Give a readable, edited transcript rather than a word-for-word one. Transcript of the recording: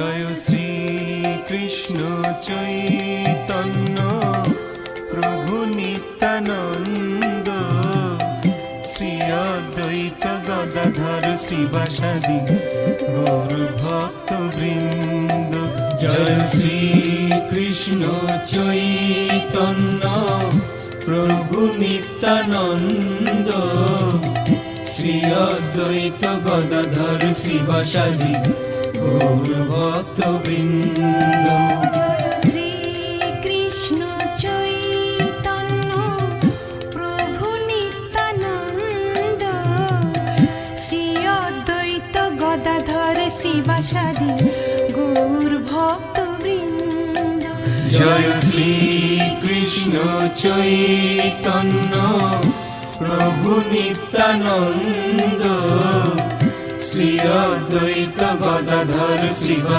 জয় শ্রী কৃষ্ণ চৈতন্য প্রভু নিত্যানন্দ, শ্রী অদ্বৈত গদাধর শিবাসাদি গৌর ভক্ত বৃন্দ। জয় শ্রী কৃষ্ণ চৈতন্য প্রভু নিত্যানন্দ, শ্রী অদ্বৈত গদাধর শিবাসাদি গৌর ভক্ত বৃন্দ। শ্রী কৃষ্ণ চৈতন্য প্রভু নিত্যানন্দ, শ্রী অদ্বৈত গদাধর শ্রীবাসাদি গৌর ভক্ত বৃন্দ। জয় শ্রী কৃষ্ণ চৈতন্য প্রভু নিত্যানন্দ, শ্রী অদ্বৈত গদাধর শ্রীবাসাদি